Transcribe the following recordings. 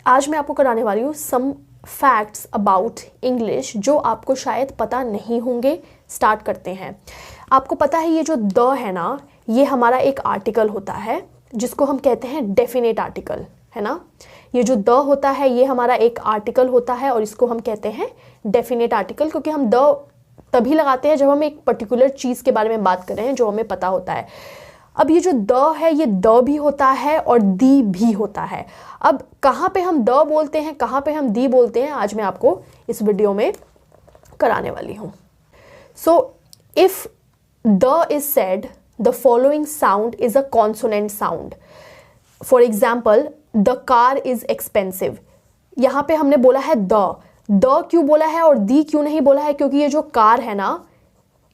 आज मैं आपको कराने वाली हूँ सम फैक्ट्स अबाउट इंग्लिश जो आपको शायद पता नहीं होंगे। स्टार्ट करते हैं। आपको पता है ये जो द है ना, ये हमारा एक आर्टिकल होता है जिसको हम कहते हैं डेफिनेट आर्टिकल, है ना। ये जो द होता है ये हमारा एक आर्टिकल होता है और इसको हम कहते हैं डेफिनेट आर्टिकल, क्योंकि हम द तभी लगाते हैं जब हम एक पर्टिकुलर चीज़ के बारे में बात कर रहे हैं जो हमें पता होता है। अब ये जो द है ये द भी होता है और दी भी होता है। अब कहाँ पे हम द बोलते हैं, कहाँ पे हम दी बोलते हैं, आज मैं आपको इस वीडियो में कराने वाली हूँ। So if the is said the following sound is a consonant sound. For example the car is expensive. यहाँ पे हमने बोला है द क्यों बोला है और दी क्यों नहीं बोला है, क्योंकि ये जो कार है ना,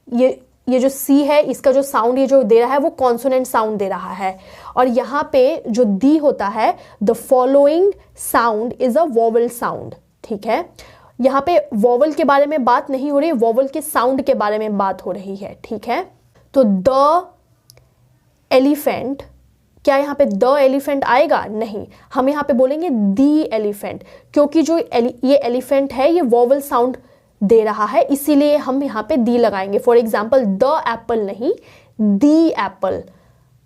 ये जो सी है इसका जो साउंड ये जो दे रहा है वो कॉन्सोनेंट साउंड दे रहा है। और यहाँ पे जो दी होता है the following sound is a vowel sound, ठीक है। यहाँ पे वोवल के बारे में बात नहीं हो रही, वोवल के साउंड के बारे में बात हो रही है, ठीक है। तो द एलिफेंट, क्या यहाँ पे द एलिफेंट आएगा? नहीं, हम यहाँ पे बोलेंगे दी एलिफेंट, क्योंकि जो ये एलिफेंट है ये वोवल साउंड दे रहा है, इसीलिए हम यहाँ पे दी लगाएंगे। फॉर एग्जाम्पल द एप्पल नहीं, दी एप्पल।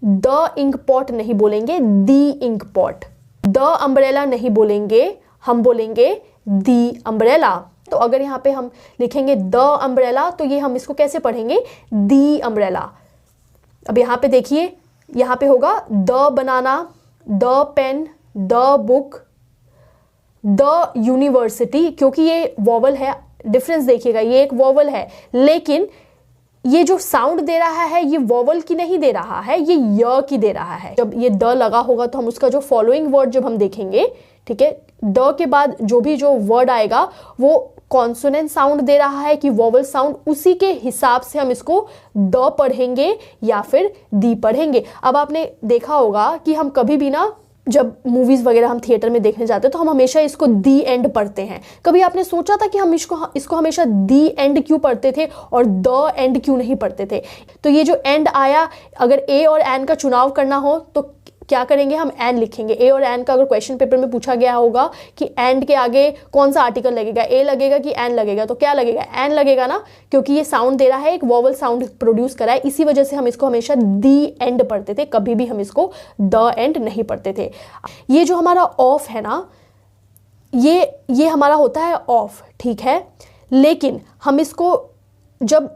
द इंक पॉट नहीं बोलेंगे, दी इंक पॉट। द अम्ब्रेला नहीं बोलेंगे, हम बोलेंगे दी अम्ब्रेला। तो अगर यहाँ पे हम लिखेंगे द अम्ब्रेला तो ये हम इसको कैसे पढ़ेंगे? The umbrella. अब यहाँ पे देखिए, यहाँ पे होगा the banana, the pen, the book, the university, क्योंकि ये वोवल है। डिफरेंस देखिएगा, ये एक वोवल है लेकिन ये जो साउंड दे रहा है ये वोवल की नहीं दे रहा है, ये य की दे रहा है। जब ये द लगा होगा तो हम उसका जो फॉलोइंग वर्ड जब हम देखेंगे, ठीक है, द के बाद जो वर्ड आएगा वो कॉन्सोनेंट साउंड दे रहा है कि वोवल साउंड, उसी के हिसाब से हम इसको द पढ़ेंगे या फिर दी पढ़ेंगे। अब आपने देखा होगा कि हम कभी भी ना, जब मूवीज़ वगैरह हम थिएटर में देखने जाते हैं तो हम हमेशा इसको दी एंड पढ़ते हैं। कभी आपने सोचा था कि हम इसको हमेशा दी एंड क्यों पढ़ते थे और द एंड क्यों नहीं पढ़ते थे? तो ये जो एंड आया, अगर ए और एन का चुनाव करना हो तो क्या करेंगे? हम एन लिखेंगे। ए और एन का अगर क्वेश्चन पेपर में पूछा गया होगा कि एंड के आगे कौन सा आर्टिकल लगेगा, ए लगेगा कि एन लगेगा, तो क्या लगेगा? एन लगेगा ना, क्योंकि ये साउंड दे रहा है, एक वोवल साउंड प्रोड्यूस करा है, इसी वजह से हम इसको हमेशा दी एंड पढ़ते थे, कभी भी हम इसको द एंड नहीं पढ़ते थे। ये जो हमारा ऑफ है ना, ये हमारा होता है ऑफ, ठीक है। लेकिन हम इसको जब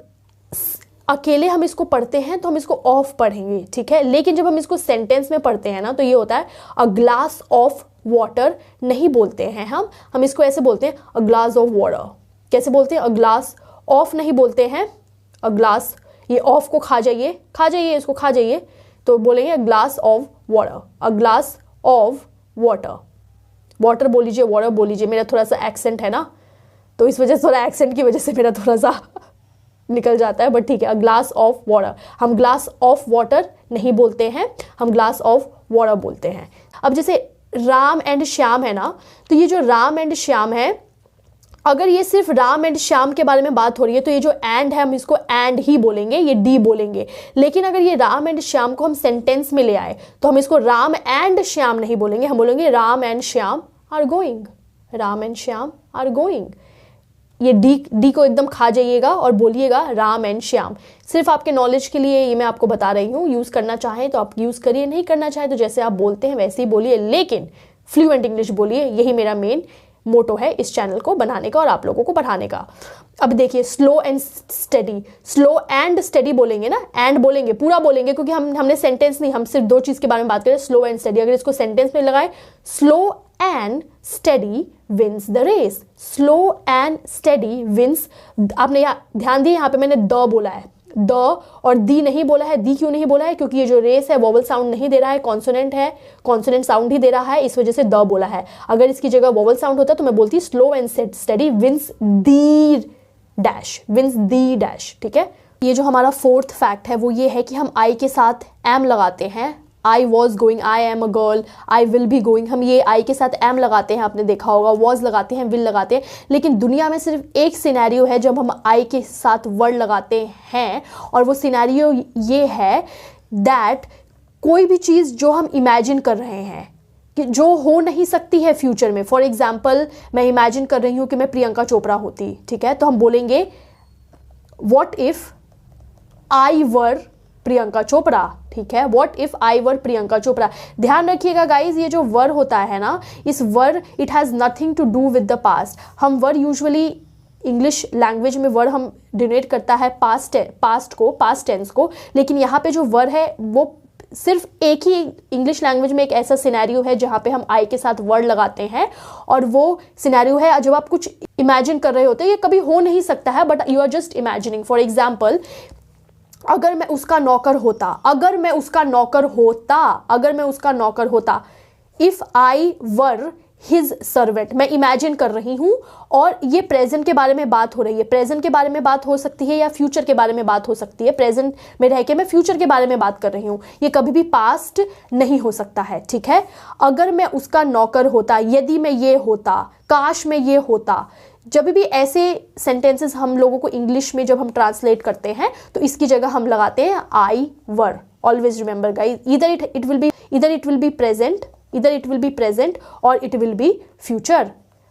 अकेले हम इसको पढ़ते हैं तो हम इसको ऑफ पढ़ेंगे, ठीक है। लेकिन जब हम इसको सेंटेंस में पढ़ते हैं ना तो ये होता है अ ग्लास ऑफ वाटर नहीं बोलते हैं हम इसको ऐसे बोलते हैं अ ग्लास ऑफ वाटर। कैसे बोलते हैं? अ ग्लास ऑफ नहीं बोलते हैं, अ ग्लास, ये ऑफ को खा जाइए, इसको खा जाइए, तो बोलेंगे a glass of water, a glass of water. Water बोल लीजिए, वाटर बोल लीजिए। मेरा थोड़ा सा एक्सेंट है ना, तो इस वजह से, थोड़ा एक्सेंट की वजह से मेरा थोड़ा सा निकल जाता है, बट ठीक है। अ ग्लास ऑफ वाटर, हम ग्लास ऑफ वाटर नहीं बोलते हैं, हम ग्लास ऑफ वाटर बोलते हैं। अब जैसे राम एंड श्याम है ना, तो ये जो राम एंड श्याम है, अगर ये सिर्फ राम एंड श्याम के बारे में बात हो रही है तो ये जो एंड है हम इसको एंड ही बोलेंगे, ये डी बोलेंगे। लेकिन अगर ये राम एंड श्याम को हम सेंटेंस में ले आए तो हम इसको राम एंड श्याम नहीं बोलेंगे, हम बोलेंगे Ram and Shyam are going, Ram and Shyam are going. ये डी को एकदम खा जाइएगा और बोलिएगा राम एंड श्याम। सिर्फ आपके नॉलेज के लिए ये मैं आपको बता रही हूँ। यूज़ करना चाहें तो आप यूज़ करिए, नहीं करना चाहें तो जैसे आप बोलते हैं वैसे ही बोलिए, लेकिन फ्लुएंट इंग्लिश बोलिए। यही मेरा मेन मोटो है इस चैनल को बनाने का और आप लोगों को पढ़ाने का। अब देखिए, slow and study, slow and study बोलेंगे ना, एंड बोलेंगे, पूरा बोलेंगे, क्योंकि हमने सेंटेंस नहीं, हम सिर्फ दो चीज़ के बारे में बात करें, स्लो एंड स्टडी। अगर इसको सेंटेंस में लगाए, slow and steady wins the race, slow and steady wins. आपने ध्यान दिए, यहाँ पे मैंने द बोला है, द और दी नहीं बोला है। दी क्यों नहीं बोला है? क्योंकि ये जो रेस है वोवल साउंड नहीं दे रहा है, कॉन्सोनेंट है, कॉन्सोनेंट साउंड ही दे रहा है, इस वजह से द बोला है। अगर इसकी जगह वोवल साउंड होता तो मैं बोलती slow and steady wins the dash, wins the dash, ठीक है। ये जो हमारा फोर्थ फैक्ट है वो ये है कि हम आई के साथ एम लगाते हैं। I was going, I am a girl, I will be going, हम ये आई के साथ एम लगाते हैं, आपने देखा होगा। वॉज लगाते हैं, विल लगाते हैं। लेकिन दुनिया में सिर्फ एक सिनेरियो है जब हम आई के साथ वर्ड लगाते हैं, और वो सिनेरियो ये है दैट कोई भी चीज़ जो हम इमेजिन कर रहे हैं, जो हो नहीं सकती है फ्यूचर में। फॉर एग्जाम्पल मैं इमेजिन कर रही हूं कि मैं प्रियंका चोपड़ा होती, ठीक है, तो हम बोलेंगे व्हाट इफ आई वर प्रियंका चोपड़ा, ठीक है, व्हाट इफ आई वर प्रियंका चोपड़ा। ध्यान रखिएगा गाइज, ये जो वर होता है ना, इस were it has nothing to do with the past. हम वर यूजुअली इंग्लिश लैंग्वेज में वर हम डिनोट करता है पास्ट टेंस को, लेकिन यहाँ पे जो वर है वो सिर्फ एक ही इंग्लिश लैंग्वेज में एक ऐसा सिनेरियो है जहाँ पे हम आई के साथ वर्ड लगाते हैं, और वो सिनेरियो है जब आप कुछ इमेजिन कर रहे होते हैं। ये कभी हो नहीं सकता है, but you are just imagining. For example, अगर मैं उसका नौकर होता, if I were his servant, मैं इमेजिन कर रही हूं, और ये प्रेजेंट के बारे में बात हो रही है। प्रेजेंट के बारे में बात हो सकती है या फ्यूचर के बारे में बात हो सकती है। प्रेजेंट में रह के मैं फ्यूचर के बारे में बात कर रही हूं, ये कभी भी पास्ट नहीं हो सकता है, ठीक है। अगर मैं उसका नौकर होता, यदि मैं ये होता, काश मैं ये होता। जब भी ऐसे सेंटेंसेस हम लोगों को इंग्लिश में जब हम ट्रांसलेट करते हैं तो इसकी जगह हम लगाते हैं I were. Always remember guys, either it will be present or it will be future,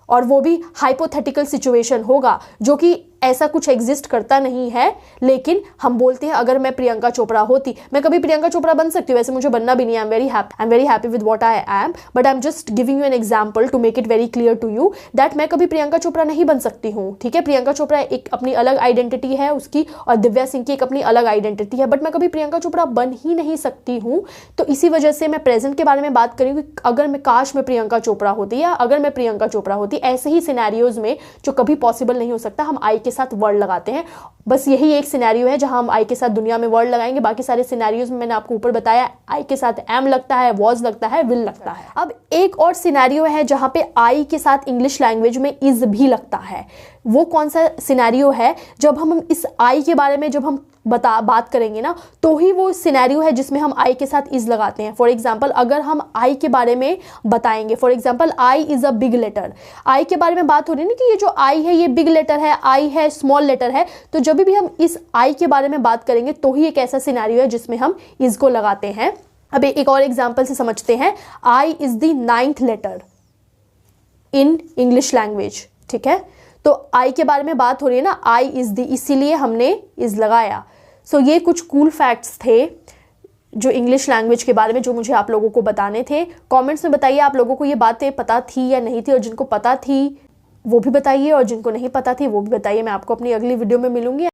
और वो भी हाइपोथेटिकल सिचुएशन होगा जो कि ऐसा कुछ एग्जिस्ट करता नहीं है, लेकिन हम बोलते हैं अगर मैं प्रियंका चोपड़ा होती। मैं कभी प्रियंका चोपड़ा बन सकती हूँ, वैसे मुझे बनना भी नहीं है। I am very happy with what I am, but I am just giving you an example to make it very clear to you that मैं कभी प्रियंका चोपड़ा नहीं बन सकती हूँ, ठीक है। प्रियंका चोपड़ा एक अपनी अलग आइडेंटिटी है उसकी, और दिव्या सिंह की एक अपनी अलग आइडेंटिटी है, बट मैं कभी प्रियंका चोपड़ा बन ही नहीं सकती हूँ। तो इसी वजह से मैं प्रेजेंट के बारे में बात करी कि अगर मैं काश मैं प्रियंका चोपड़ा होती, या अगर मैं प्रियंका चोपड़ा होती। ऐसे ही सिनेरियोज में जो कभी पॉसिबल नहीं हो सकता, हम आई के साथ वर्ड लगाते हैं। बस यही एक सिनेरियो है जहां हम आई के साथ दुनिया में वर्ड लगाएंगे। बाकी सारे सिनेरियोज में मैंने आपको ऊपर बताया, आई के साथ एम लगता है, वॉज लगता है, विल लगता है। अब एक और सिनेरियो है जहां पे आई के साथ इंग्लिश लैंग्वेज में इज भी लगता है। वो कौन सा सिनेरियो है? जब हम इस आई के बारे में जब हम बात करेंगे ना, तो ही वो सिनेरियो है जिसमें हम आई के साथ इज लगाते हैं। फॉर एग्जाम्पल, अगर हम आई के बारे में बताएंगे, for example I is a big letter, I के बारे में बात हो रही है ना कि ये जो आई है ये बिग लेटर है, आई है स्मॉल लेटर है। तो जब भी हम इस आई के बारे में बात करेंगे तो ही एक ऐसा सिनेरियो है जिसमें हम इज को लगाते हैं। अब एक और एग्जाम्पल से समझते हैं। I is the 9th letter in English language, ठीक है। तो आई के बारे में बात हो रही है ना, आई इज द, इसीलिए हमने इज लगाया। सो ये कुछ कूल फैक्ट्स थे जो इंग्लिश लैंग्वेज के बारे में जो मुझे आप लोगों को बताने थे। कमेंट्स में बताइए आप लोगों को ये बातें पता थी या नहीं थी, और जिनको पता थी वो भी बताइए, और जिनको नहीं पता थी वो भी बताइए। मैं आपको अपनी अगली वीडियो में मिलूंगी।